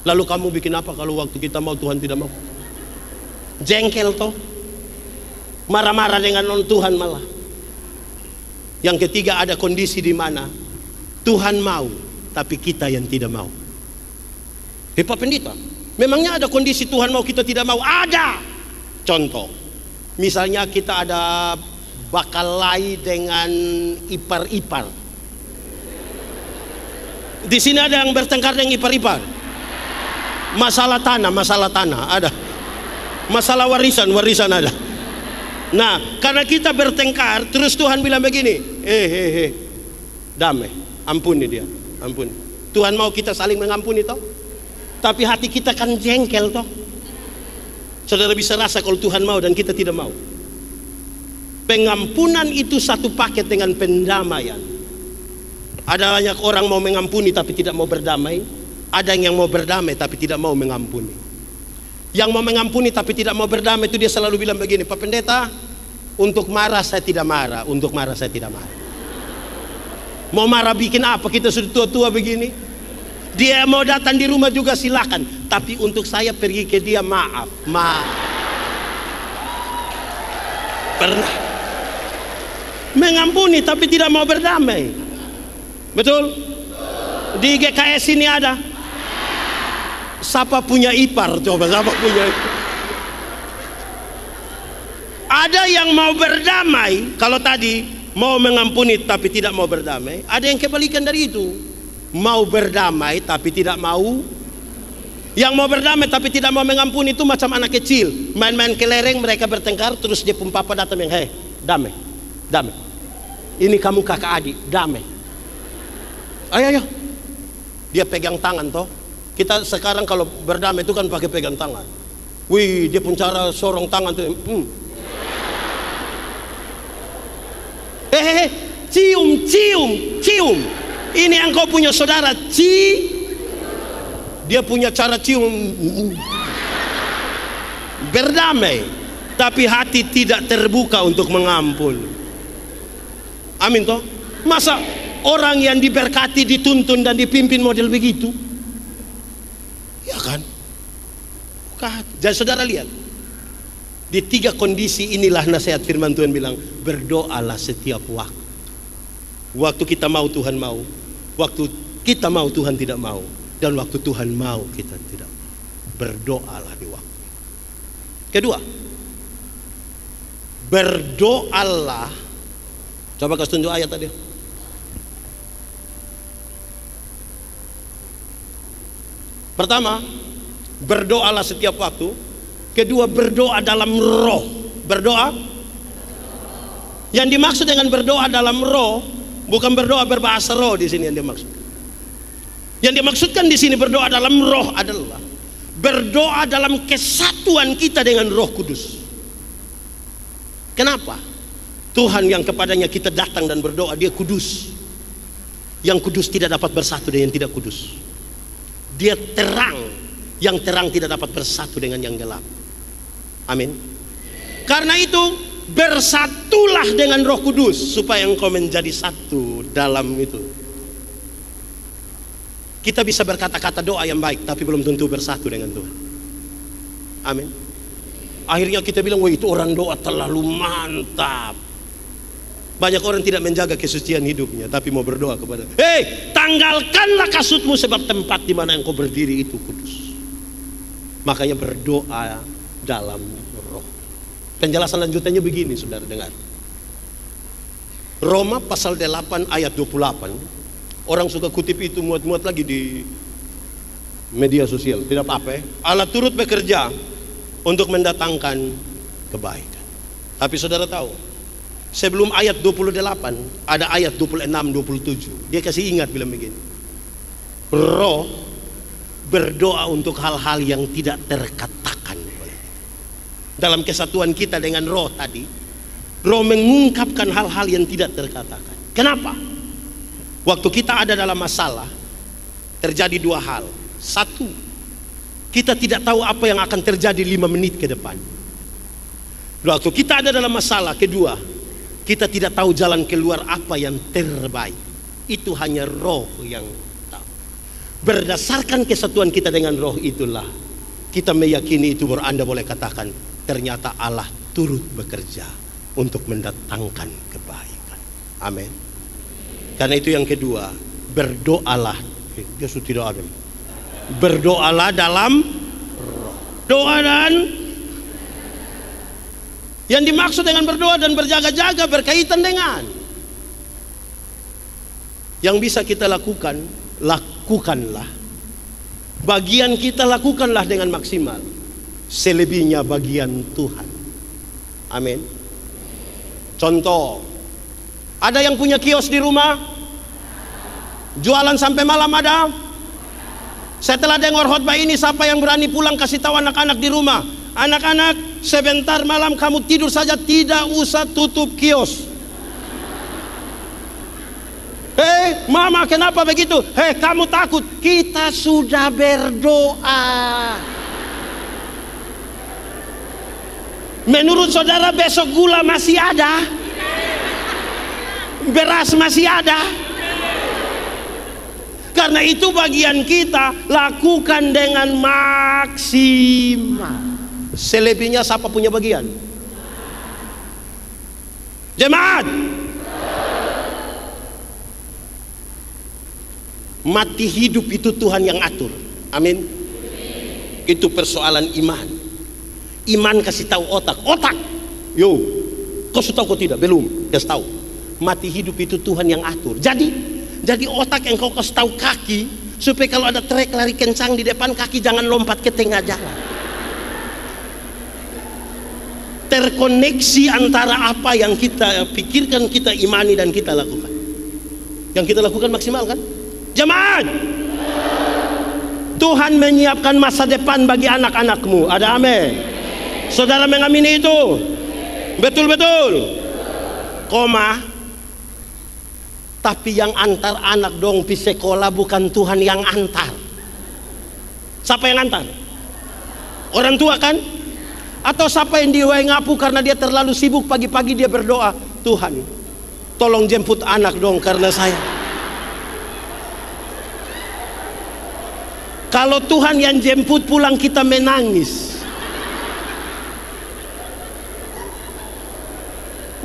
Lalu kamu bikin apa kalau waktu kita mau Tuhan tidak mau? Jengkel toh? Marah-marah dengan Tuhan malah. Yang ketiga ada kondisi di mana Tuhan mau, tapi kita yang tidak mau. Pak Pendeta, memangnya ada kondisi Tuhan mau kita tidak mau? Ada. Contoh, misalnya kita ada bakalai dengan ipar-ipar. Di sini ada yang bertengkar dengan ipar-ipar. Masalah tanah ada. Masalah warisan ada. Nah, karena kita bertengkar, terus Tuhan bilang begini, damai, ampuni dia, ampuni. Tuhan mau kita saling mengampuni toh, tapi hati kita kan jengkel toh. Saudara bisa rasa kalau Tuhan mau dan kita tidak mau. Pengampunan itu satu paket dengan pendamaian. Ada banyak orang mau mengampuni tapi tidak mau berdamai. Ada yang mau berdamai tapi tidak mau mengampuni. Yang mau mengampuni tapi tidak mau berdamai itu dia selalu bilang begini, Pak Pendeta, untuk marah saya tidak marah, untuk marah saya tidak marah. Mau marah bikin apa, kita sudah tua-tua begini. Dia mau datang di rumah juga silakan, tapi untuk saya pergi ke dia maaf. Pernah mengampuni tapi tidak mau berdamai. Betul? Di GKS ini ada. Siapa punya ipar? Coba siapa punya ipar? Ada yang mau berdamai. Kalau tadi mau mengampuni tapi tidak mau berdamai, ada yang kebalikan dari itu. Mau berdamai tapi tidak mau. Yang mau berdamai tapi tidak mau mengampuni itu macam anak kecil main-main kelereng, mereka bertengkar, terus dia pun papa datang yang, hei, damai, damai. Ini kamu kakak adik, damai. Ayo. Dia pegang tangan toh. Kita sekarang kalau berdamai itu kan pakai pegang tangan. Wih, dia pun cara sorong tangan tuh. Cium. Ini yang kau punya saudara, dia punya cara cium. Berdamai, tapi hati tidak terbuka untuk mengampun. Amin toh? Masa orang yang diberkati, dituntun dan dipimpin model begitu? Ya kan? Bukan. Jadi saudara lihat, di 3 kondisi inilah nasihat firman Tuhan bilang, berdoalah setiap waktu. Waktu kita mau Tuhan mau, waktu kita mau Tuhan tidak mau, dan waktu Tuhan mau kita tidak mau. Berdoalah di waktu. Kedua, berdoalah. Coba kasih tunjuk ayat tadi. Pertama, berdoalah setiap waktu. Kedua, berdoa dalam roh. Berdoa. Yang dimaksud dengan berdoa dalam roh bukan berdoa berbahasa roh di sini yang dimaksud. Yang dimaksudkan di sini berdoa dalam roh adalah berdoa dalam kesatuan kita dengan Roh Kudus. Kenapa? Tuhan yang kepadanya kita datang dan berdoa, dia kudus. Yang kudus tidak dapat bersatu dengan yang tidak kudus. Dia terang, yang terang tidak dapat bersatu dengan yang gelap. Amin. Karena itu bersatulah dengan Roh Kudus supaya engkau menjadi satu dalam itu. Kita bisa berkata-kata doa yang baik tapi belum tentu bersatu dengan Tuhan. Amin. Akhirnya kita bilang, wah itu orang doa terlalu mantap. Banyak orang tidak menjaga kesucian hidupnya tapi mau berdoa kepada, hei, tanggalkanlah kasutmu sebab tempat di mana engkau berdiri itu kudus. Makanya berdoa dalam roh. Penjelasan lanjutannya begini, saudara dengar. Roma pasal 8 ayat 28. Orang suka kutip itu muat-muat lagi di media sosial. Tidak apa-apa. Allah turut bekerja untuk mendatangkan kebaikan. Tapi saudara tahu, sebelum ayat 28 ada ayat 26, 27. Dia kasih ingat bilang begini. Roh berdoa untuk hal-hal yang tidak terkatakan. Dalam kesatuan kita dengan roh tadi, roh mengungkapkan hal-hal yang tidak terkatakan. Kenapa? Waktu kita ada dalam masalah, terjadi 2 hal. 1, kita tidak tahu apa yang akan terjadi 5 menit ke depan. Waktu kita ada dalam masalah. Kedua, kita tidak tahu jalan keluar apa yang terbaik. Itu hanya roh yang tahu. Berdasarkan kesatuan kita dengan roh itulah kita meyakini itu, baru Anda boleh katakan ternyata Allah turut bekerja untuk mendatangkan kebaikan. Amin. Karena itu yang kedua, berdoalah. Dia sudah tidak ada. Berdoalah dalam roh. Doa dan Yang dimaksud dengan berdoa dan berjaga-jaga berkaitan dengan yang bisa kita lakukan, lakukanlah. Bagian kita lakukanlah dengan maksimal. Selebihnya bagian Tuhan. Amin. Contoh, ada yang punya kios di rumah, jualan sampai malam ada. Setelah dengar khotbah ini, siapa yang berani pulang kasih tahu anak-anak di rumah, anak-anak sebentar malam kamu tidur saja, tidak usah tutup kios. Hei mama, kenapa begitu? Hei kamu takut? Kita sudah berdoa. Menurut saudara besok gula masih ada? Beras masih ada? Karena itu bagian kita lakukan dengan maksimal. Selebihnya siapa punya bagian? Jemaat. Mati hidup itu Tuhan yang atur. Amin. Itu persoalan iman. Iman kasih tahu otak. Otak. Yo, kau sudah tahu kau tidak? Belum. Kasih tahu. Mati hidup itu Tuhan yang atur. Jadi otak yang kau kasih tahu kaki, supaya kalau ada trek lari kencang di depan, kaki jangan lompat ke tengah jalan. Terkoneksi antara apa yang kita pikirkan, kita imani dan kita lakukan. Yang kita lakukan maksimal kan? Jemaat, Tuhan menyiapkan masa depan bagi anak-anakmu. Ada amin? Saudara mengamini itu? Betul-betul. Koma. Tapi yang antar anak dong di sekolah, bukan Tuhan yang antar. Siapa yang antar? Orang tua kan? Atau siapa yang diwai ngapu karena dia terlalu sibuk, pagi-pagi dia berdoa, Tuhan tolong jemput anak dong karena saya. Kalau Tuhan yang jemput pulang kita menangis.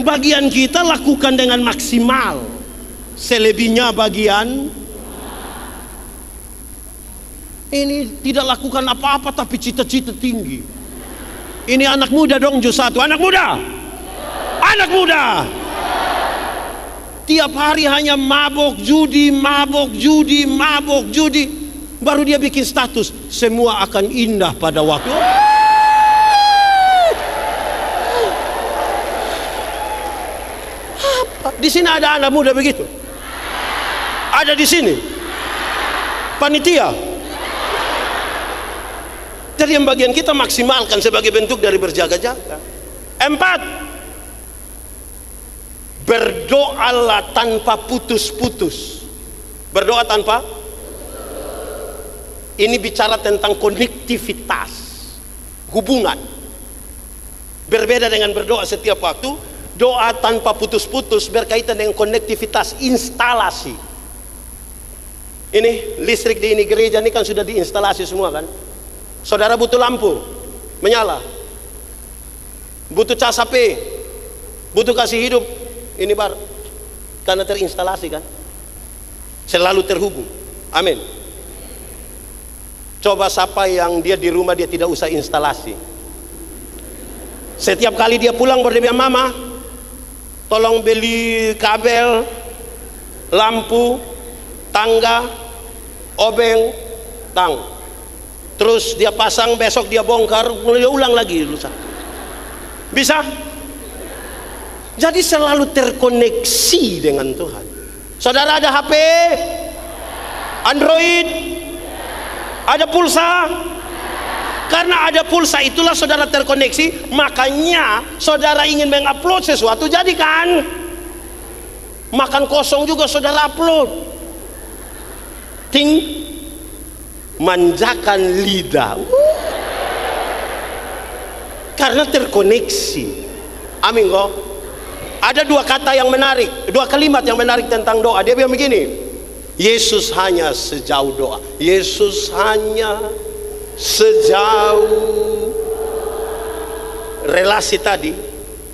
Bagian kita lakukan dengan maksimal. Selebihnya bagian ini tidak lakukan apa-apa tapi cita-cita tinggi. Ini anak muda dong, jus satu. Anak muda. Anak muda. Tiap hari hanya mabok judi, mabok judi, mabok judi. Baru dia bikin status, semua akan indah pada waktu. Apa? Di sini ada anak muda begitu? Ada di sini? Panitia? Jadi yang bagian kita maksimalkan sebagai bentuk dari berjaga-jaga. 4. Berdoalah tanpa putus-putus. Berdoa tanpa? Ini bicara tentang konektivitas hubungan. Berbeda dengan berdoa setiap waktu. Doa tanpa putus-putus berkaitan dengan konektivitas instalasi. Ini listrik di ini gereja ini kan sudah diinstalasi semua kan. Saudara butuh lampu menyala, butuh cas HP, butuh kasih hidup, ini bar karena terinstalasi kan, selalu terhubung. Amin. Coba siapa yang dia di rumah dia tidak usah instalasi. Setiap kali dia pulang baru dia bilang, mama tolong beli kabel, lampu, tangga, obeng, tang. Terus dia pasang, besok dia bongkar, dia ulang lagi lusa. Bisa? Jadi selalu terkoneksi dengan Tuhan. Saudara ada HP, Android, ada pulsa. Karena ada pulsa itulah saudara terkoneksi. Makanya saudara ingin mengupload sesuatu, jadi kan makan kosong juga saudara upload. Ting, manjakan lidah. Karena terkoneksi. Amin kok. Ada dua kata yang menarik, dua kalimat yang menarik tentang doa. Dia bilang begini, Yesus hanya sejauh doa. Yesus hanya sejauh relasi tadi,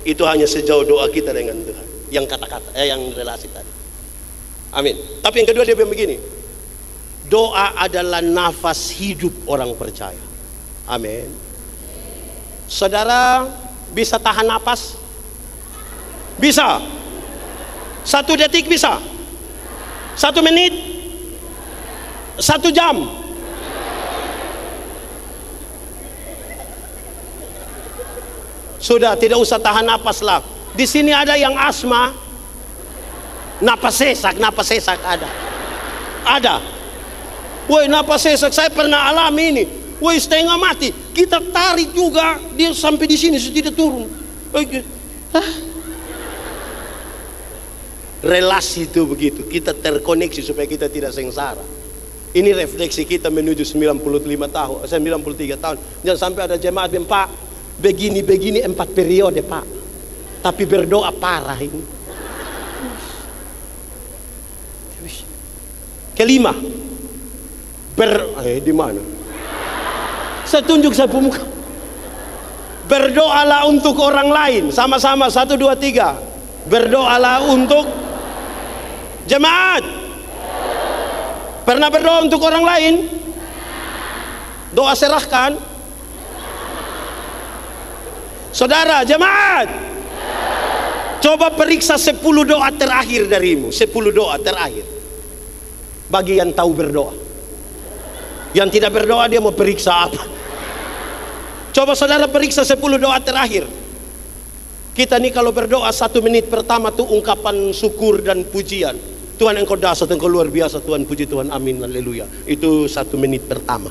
itu hanya sejauh doa kita dengan Tuhan. Yang kata-kata, yang relasi tadi. Amin. Tapi yang kedua dia bilang begini, doa adalah nafas hidup orang percaya. Amin. Saudara, Bisa tahan napas? Bisa? 1 detik bisa? 1 menit? 1 jam? Sudah, tidak usah tahan napas lah. Di sini ada yang asma, napas sesak ada. Ada. Woi, napas sesak saya pernah alami ini. Woi, setengah mati. Kita tarik juga, dia sampai di sini sudah tidak turun. Relasi itu begitu. Kita terkoneksi supaya kita tidak sengsara. Ini refleksi kita menuju 93 tahun. Jangan sampai ada jemaat yang, Pak, begini 4 periode, Pak. Tapi berdoa parah ini. Kelima. Di mana? Saya tunjuk saya pemuka. Berdoalah untuk orang lain. Sama-sama 1, 2, 3. Berdoalah untuk jemaat. Pernah berdoa untuk orang lain? Doa serahkan. Saudara, jemaat, coba periksa 10 doa terakhir darimu. 10 doa terakhir. Bagi yang tahu berdoa. Yang tidak berdoa dia mau periksa apa? Coba saudara periksa 10 doa terakhir. Kita nih kalau berdoa 1 menit pertama tuh ungkapan syukur dan pujian. Tuhan engkau dahsyat, engkau luar biasa, Tuhan puji Tuhan, amin, haleluya. Itu 1 menit pertama.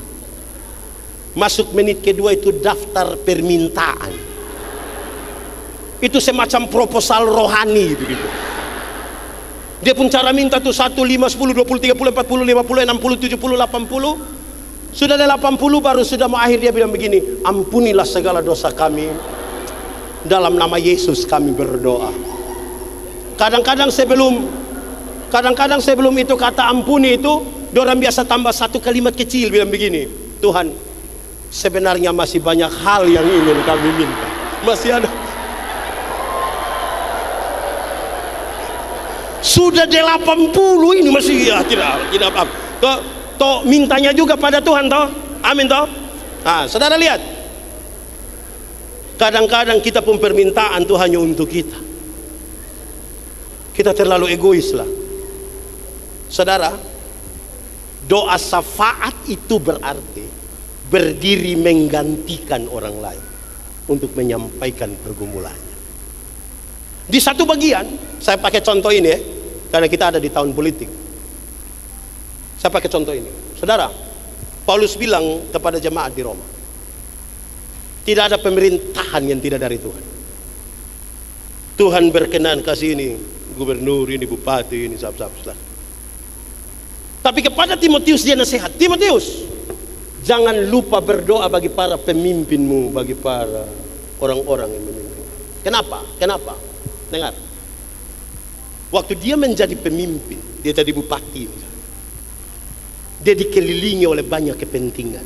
Masuk menit kedua itu daftar permintaan. Itu semacam proposal rohani begitu. Dia pun cara minta tuh 1, 5, 10, 20, 30, 40, 50, 60, 70, 80. Sudah ada 80 baru sudah mau akhir dia bilang begini, ampunilah segala dosa kami. Dalam nama Yesus kami berdoa. Kadang-kadang sebelum itu kata ampuni itu, orang biasa tambah 1 kalimat kecil bilang begini, Tuhan, sebenarnya masih banyak hal yang ingin kami minta. Masih ada. Sudah 80 ini masih ya tidak apa. Toh mintanya juga pada Tuhan toh. Amin toh. Nah, saudara lihat. Kadang-kadang kita pun permintaan Tuhan hanya untuk kita. Kita terlalu egois lah. Saudara, doa syafaat itu berarti berdiri menggantikan orang lain untuk menyampaikan pergumulannya. Di satu bagian, saya pakai contoh ini ya, karena kita ada di tahun politik. Saya pakai contoh ini. Saudara, Paulus bilang kepada jemaat di Roma, tidak ada pemerintahan yang tidak dari Tuhan. Tuhan berkenan kasih ini gubernur, ini bupati, ini sahabat-sahabat. Tapi kepada Timotius dia nasihat, Timotius, jangan lupa berdoa bagi para pemimpinmu, bagi para orang-orang yang memimpin. Kenapa? Dengar. Waktu dia menjadi pemimpin, dia jadi bupati misalnya. Dia dikelilingi oleh banyak kepentingan.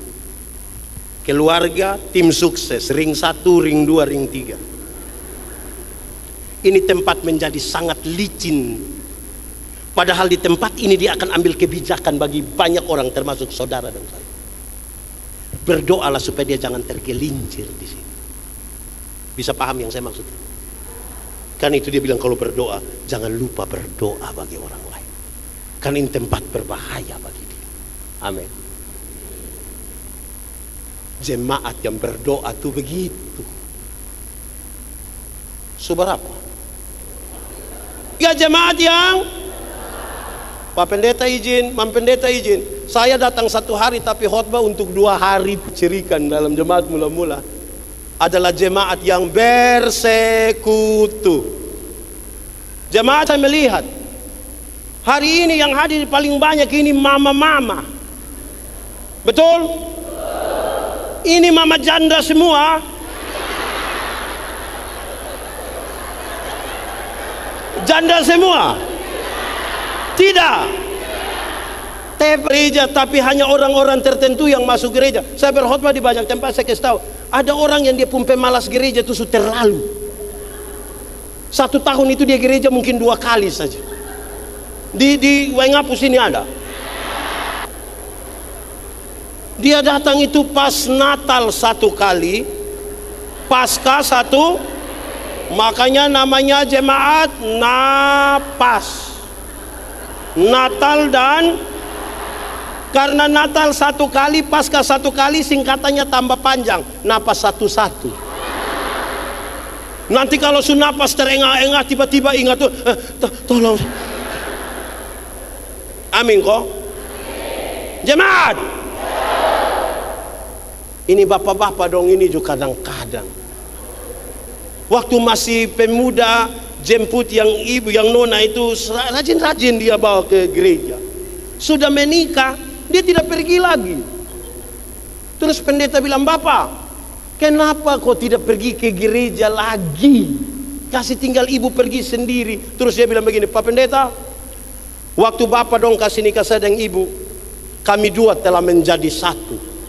Keluarga, tim sukses, ring 1, ring 2, ring 3. Ini tempat menjadi sangat licin. Padahal di tempat ini dia akan ambil kebijakan bagi banyak orang termasuk saudara dan saya. Berdoalah supaya dia jangan tergelincir di sini. Bisa paham yang saya maksud? Kan itu dia bilang kalau berdoa, jangan lupa berdoa bagi orang lain. Kan ini tempat berbahaya bagi dia. Amin. Jemaat yang berdoa tuh begitu. Seberapa? Ya jemaat yang Pak Pendeta izin, Mam Pendeta izin. Saya datang 1 hari tapi khotbah untuk 2 hari. Cirikan dalam jemaat mula-mula adalah jemaat yang bersekutu. Jemaat saya melihat hari ini yang hadir paling banyak ini mama-mama. Betul? Ini mama janda semua. Janda semua? Tidak. Gereja, tapi hanya orang-orang tertentu yang masuk gereja. Saya berkhotbah di banyak tempat, saya kasih tahu. Ada orang yang dia pun pemalas gereja itu sudah terlalu. 1 tahun itu dia gereja mungkin 2 kali saja. Di Waingapu sini ada. Dia datang itu pas Natal 1 kali, Pasca satu, makanya namanya jemaat napas. Natal dan karena Natal satu kali, Pasca satu kali, singkatannya tambah panjang, napas satu-satu. Nanti kalau sudah napas terengah-engah tiba-tiba ingat tuh, tolong. Amin kok. Jemaat. Ini bapak-bapak dong, ini juga kadang-kadang. Waktu masih pemuda, jemput yang ibu, yang nona itu rajin-rajin dia bawa ke gereja. Sudah menikah, dia tidak pergi lagi. Terus pendeta bilang, "Bapak, kenapa kau tidak pergi ke gereja lagi? Kasih tinggal ibu pergi sendiri." Terus dia bilang begini, "Pak Pendeta, waktu bapak dong kasih nikah saya dengan ibu, kami dua telah menjadi satu.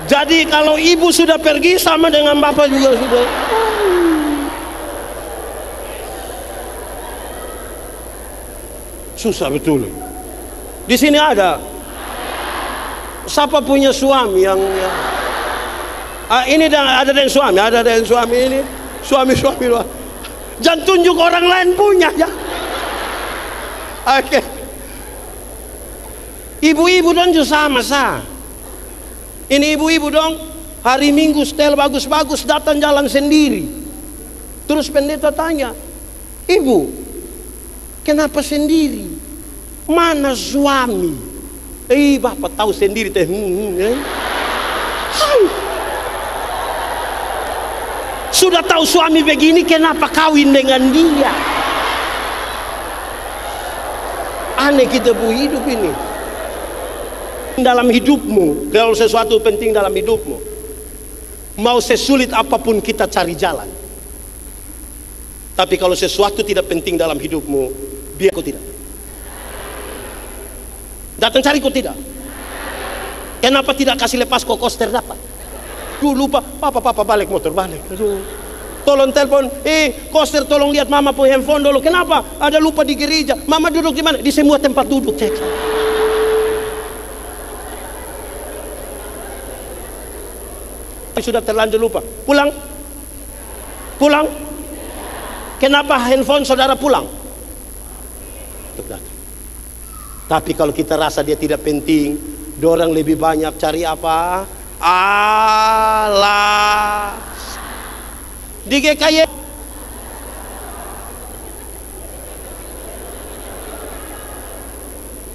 Jadi kalau ibu sudah pergi sama dengan bapak juga sudah." Susah betul. Di sini ada. Siapa punya suami yang ini ada yang suami, ada yang suami ini, suami. Jangan tunjuk orang lain punya ya. Oke. Ibu-ibu dong juga sama sah. Ini ibu-ibu dong, hari Minggu setel bagus-bagus datang jalan sendiri. Terus pendeta tanya, "Ibu, kenapa sendiri? Mana suami?" Bapak tahu sendiri teh. Sudah tahu suami begini, kenapa kawin dengan dia? Aneh kita bu hidup ini. Dalam hidupmu, kalau sesuatu penting dalam hidupmu, mau sesulit apapun kita cari jalan. Tapi kalau sesuatu tidak penting dalam hidupmu, biar kau tidak. Datang cari kau tidak. Kenapa tidak kasih lepas kau koster dapat? Lupa, papa balik motor balik. Aduh. Tolong telepon, koster tolong lihat mama punya handphone dulu. Kenapa? Ada lupa di gereja. Mama duduk di mana? Di semua tempat duduk. Cek. Sudah terlanjur lupa. Pulang. Kenapa handphone saudara pulang? Tapi kalau kita rasa dia tidak penting, dorang lebih banyak cari apa? Alas. Di GKY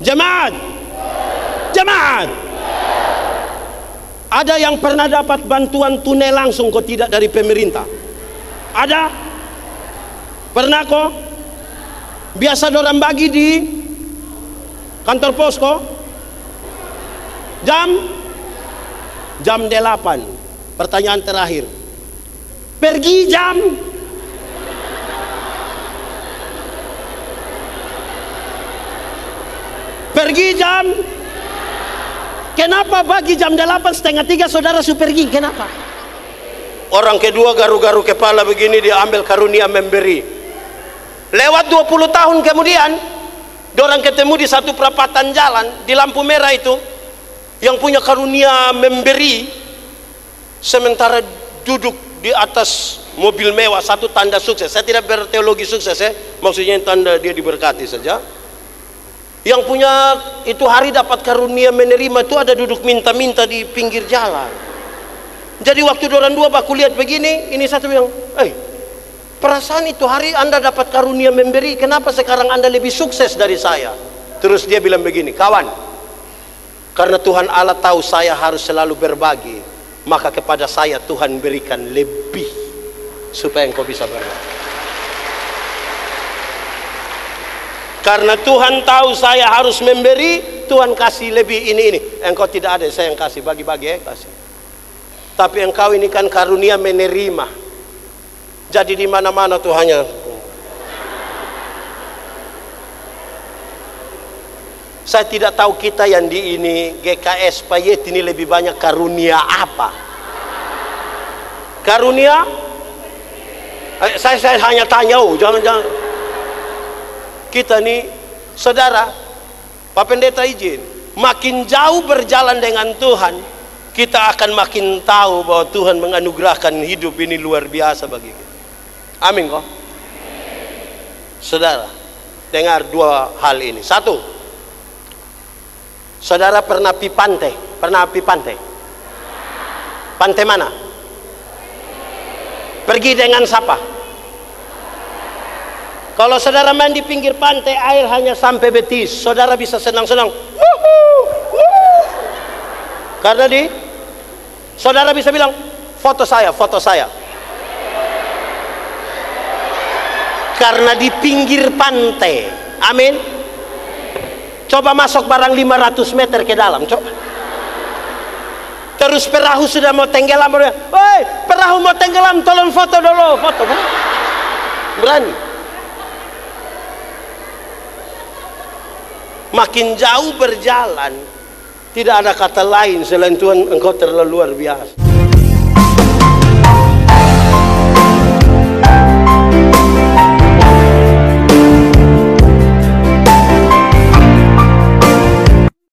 Jemaat. Ada yang pernah dapat bantuan tunai langsung kok tidak dari pemerintah? Ada? Pernah kok? Biasa dorang bagi di kantor pos kok? Jam 8. Pertanyaan terakhir. Pergi jam Kenapa bagi jam 2:30 saudara sudah pergi? Kenapa? Orang kedua garu-garu kepala begini, dia ambil karunia memberi. Lewat 20 tahun kemudian, dorang ketemu di satu perapatan jalan di lampu merah itu, yang punya karunia memberi, sementara duduk di atas mobil mewah, satu tanda sukses. Saya tidak berteologi sukses ya, maksudnya tanda dia diberkati saja. Yang punya itu hari dapat karunia menerima itu ada duduk minta-minta di pinggir jalan. Jadi waktu dorang dua baku lihat begini, ini satu yang, perasaan itu hari Anda dapat karunia memberi, kenapa sekarang Anda lebih sukses dari saya? Terus dia bilang begini, "Kawan, karena Tuhan Allah tahu saya harus selalu berbagi, maka kepada saya Tuhan berikan lebih supaya engkau bisa berbagi. Karena Tuhan tahu saya harus memberi, Tuhan kasih lebih ini. Engkau tidak ada, saya yang kasih, bagi-bagi kasih. Tapi engkau ini kan karunia menerima. Jadi di mana-mana Tuhannya." Saya tidak tahu kita yang di ini GKS Payet ini lebih banyak karunia apa? Karunia? Saya hanya tanya, jangan. Kita nih, saudara, Pak Pendeta izin, makin jauh berjalan dengan Tuhan, kita akan makin tahu bahwa Tuhan menganugerahkan hidup ini luar biasa bagi kita. Amin kok. Saudara, dengar dua hal ini. Satu, saudara pernah pi pantai? Pernah pi pantai? Pantai mana? Pergi dengan siapa? Kalau saudara main di pinggir pantai, air hanya sampai betis, saudara bisa senang-senang. Karena saudara bisa bilang, foto saya, foto saya. Karena di pinggir pantai. Amin. Coba masuk barang 500 meter ke dalam, coba. Terus perahu sudah mau tenggelam, woi, perahu mau tenggelam, tolong foto dulu, foto. Berani. Makin jauh berjalan, tidak ada kata lain selain Tuhan, engkau terlalu luar biasa.